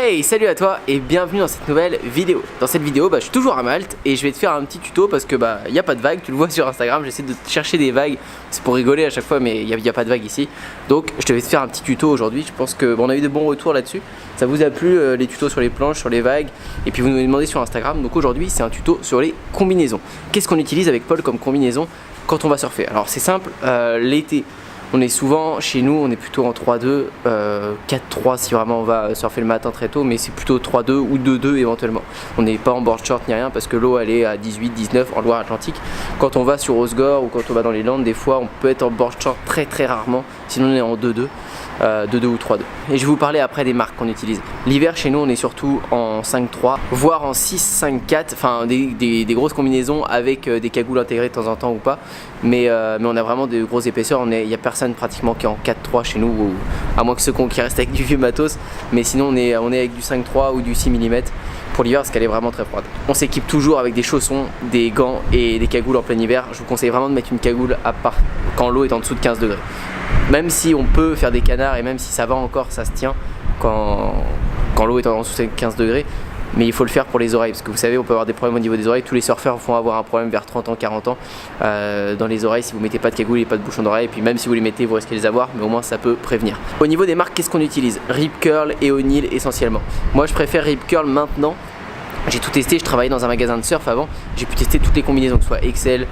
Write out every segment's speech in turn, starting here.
Hey, salut à toi et bienvenue dans cette nouvelle vidéo. Dans cette vidéo, je suis toujours à Malte et je vais te faire un petit tuto parce que il n'y a pas de vagues, tu le vois sur Instagram, j'essaie de chercher des vagues, c'est pour rigoler à chaque fois mais il n'y a pas de vagues ici. Donc je vais te faire un petit tuto aujourd'hui, je pense que on a eu de bons retours là-dessus. Ça vous a plu les tutos sur les planches, sur les vagues et puis vous nous avez demandé sur Instagram. Donc aujourd'hui c'est un tuto sur les combinaisons. Qu'est-ce qu'on utilise avec Paul comme combinaison quand on va surfer? Alors c'est simple, l'été. On est souvent, chez nous, on est plutôt en 3-2, 4-3 si vraiment on va surfer le matin très tôt, mais c'est plutôt 3-2 ou 2-2 éventuellement. On n'est pas en board short ni rien parce que l'eau elle est à 18-19 en Loire-Atlantique. Quand on va sur Osgore ou quand on va dans les Landes, des fois on peut être en board short très rarement, sinon on est en 2-2. 2-2 ou 3-2. Et je vais vous parler après des marques qu'on utilise. L'hiver chez nous on est surtout en 5-3, voire en 6-5-4, enfin des grosses combinaisons avec des cagoules intégrées de temps en temps ou pas. Mais on a vraiment des grosses épaisseurs, il n'y a personne pratiquement qui est en 4-3 chez nous, ou, à moins que ceux qui restent avec du vieux matos. Mais sinon on est avec du 5-3 ou du 6 mm pour l'hiver parce qu'elle est vraiment très froide. On s'équipe toujours avec des chaussons, des gants et des cagoules en plein hiver. Je vous conseille vraiment de mettre une cagoule à part quand l'eau est en dessous de 15 degrés. Même si on peut faire des canards et même si ça va encore, ça se tient quand l'eau est en dessous de 15 degrés. Mais il faut le faire pour les oreilles parce que vous savez on peut avoir des problèmes au niveau des oreilles. Tous les surfeurs vont avoir un problème vers 30 ans, 40 ans dans les oreilles si vous mettez pas de cagoule et pas de bouchon d'oreille. Et puis même si vous les mettez vous risquez de les avoir, mais au moins ça peut prévenir. Au niveau des marques, qu'est-ce qu'on utilise? Rip Curl et O'Neill essentiellement. Moi je préfère Rip Curl maintenant. J'ai tout testé, je travaillais dans un magasin de surf avant. J'ai pu tester toutes les combinaisons, que ce soit Excel,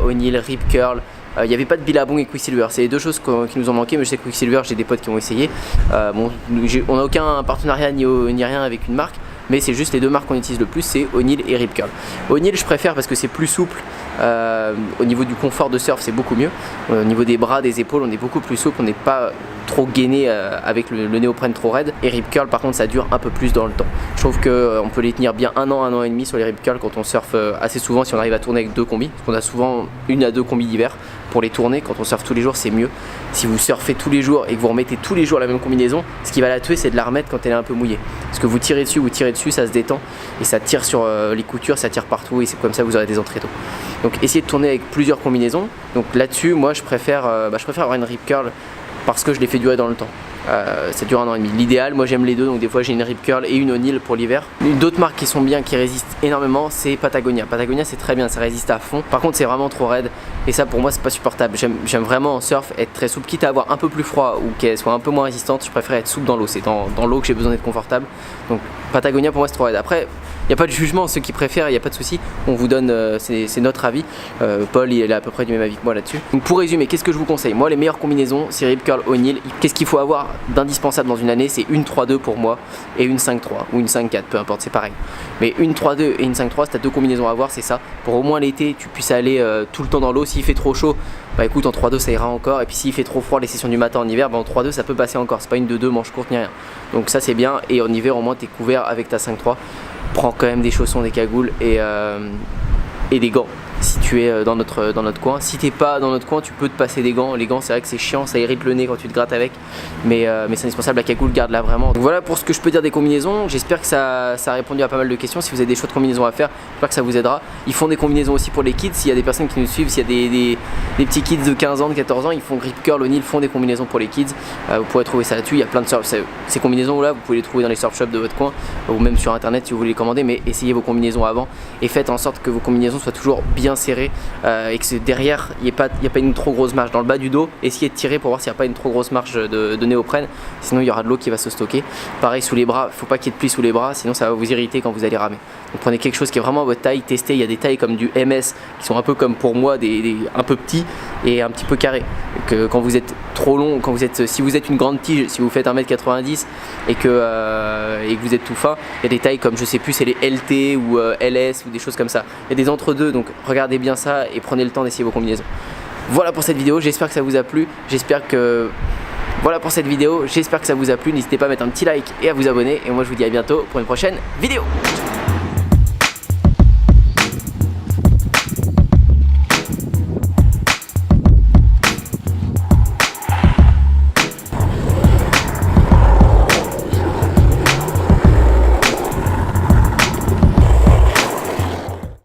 O'Neill, Rip Curl. Il n'y avait pas de Billabong et Quicksilver, c'est les deux choses qui nous ont manqué, mais je sais que Quicksilver, j'ai des potes qui ont essayé. On n'a aucun partenariat ni rien avec une marque, mais c'est juste les deux marques qu'on utilise le plus, c'est O'Neill et Rip Curl. O'Neill je préfère parce que c'est plus souple, au niveau du confort de surf c'est beaucoup mieux. Au niveau des bras, des épaules, on est beaucoup plus souple, on n'est pas trop gainé avec le néoprène trop raide. Et Rip Curl par contre ça dure un peu plus dans le temps. Je trouve qu'on peut les tenir bien un an et demi sur les Rip Curl quand on surfe assez souvent, si on arrive à tourner avec deux combis, parce qu'on a souvent une à deux combis d'hiver. Pour les tourner, quand on surfe tous les jours c'est mieux. Si vous surfez tous les jours et que vous remettez tous les jours la même combinaison, ce qui va la tuer c'est de la remettre quand elle est un peu mouillée. Parce que vous tirez dessus, ça se détend et ça tire sur les coutures, ça tire partout et c'est comme ça que vous aurez des entrées d'eau. Donc essayez de tourner avec plusieurs combinaisons. Donc là-dessus moi je préfère avoir une Rip Curl parce que je les fais durer dans le temps. Ça dure un an et demi. L'idéal, moi j'aime les deux, donc des fois j'ai une Rip Curl et une O'Neill pour l'hiver. D'autres marques qui sont bien, qui résistent énormément, c'est Patagonia. Patagonia c'est très bien, ça résiste à fond. Par contre c'est vraiment trop raide et ça pour moi c'est pas supportable. J'aime vraiment en surf être très souple, quitte à avoir un peu plus froid ou qu'elle soit un peu moins résistante, je préfère être souple dans l'eau. C'est dans l'eau que j'ai besoin d'être confortable. Donc Patagonia pour moi c'est trop raide. Après il n'y a pas de jugement, ceux qui préfèrent, il n'y a pas de souci. On vous donne, c'est notre avis. Paul, il est à peu près du même avis que moi là-dessus. Donc pour résumer, qu'est-ce que je vous conseille? Moi, les meilleures combinaisons, c'est Rip Curl, O'Neill. Qu'est-ce qu'il faut avoir d'indispensable dans une année? C'est une 3-2 pour moi et une 5-3 ou une 5-4, peu importe, c'est pareil. Mais une 3-2 et une 5-3, si tu as deux combinaisons à avoir, c'est ça. Pour au moins l'été, tu puisses aller tout le temps dans l'eau. S'il fait trop chaud, écoute, en 3-2 ça ira encore. Et puis s'il fait trop froid les sessions du matin en hiver, en 3-2 ça peut passer encore. C'est pas une 2-2 manche courte ni rien. Donc ça c'est bien. Et en hiver, au moins, tu es couvert avec ta 5-3. Prends quand même des chaussons, des cagoules et des gants si tu es dans notre coin. Si t'es pas dans notre coin, tu peux te passer des gants. Les gants c'est vrai que c'est chiant, ça irrite le nez quand tu te grattes avec, mais c'est indispensable. La cagoule, garde-la vraiment. Donc voilà pour ce que je peux dire des combinaisons. J'espère que ça a répondu à pas mal de questions. Si vous avez des choix de combinaisons à faire, j'espère que ça vous aidera. Ils font des combinaisons aussi pour les kids. S'il y a des personnes qui nous suivent, s'il y a des petits kids de 15 ans, de 14 ans, ils font Rip Curl, O'Neill, font des combinaisons pour les kids. Vous pourrez trouver ça là-dessus. Il y a plein de ces combinaisons là, vous pouvez les trouver dans les surf shops de votre coin ou même sur internet si vous voulez les commander. Mais essayez vos combinaisons avant et faites en sorte que vos combinaisons soient toujours bien serrées. Et que derrière il n'y a pas une trop grosse marge dans le bas du dos. Essayez de tirer pour voir s'il n'y a pas une trop grosse marge de néoprène, sinon il y aura de l'eau qui va se stocker. Pareil sous les bras, il ne faut pas qu'il y ait de plis sous les bras, sinon ça va vous irriter quand vous allez ramer. Donc prenez quelque chose qui est vraiment à votre taille, testez. Il y a des tailles comme du MS qui sont un peu comme pour moi un peu petits et un petit peu carrés. Donc, quand vous êtes trop long, si vous êtes une grande tige, si vous faites 1m90 et que vous êtes tout fin, il y a des tailles comme je sais plus, c'est les LT ou LS ou des choses comme ça. Il y a des entre-deux, donc regardez bien ça et prenez le temps d'essayer vos combinaisons. Voilà pour cette vidéo, j'espère que ça vous a plu. Voilà pour cette vidéo, j'espère que ça vous a plu. N'hésitez pas à mettre un petit like et à vous abonner. Et moi je vous dis à bientôt pour une prochaine vidéo.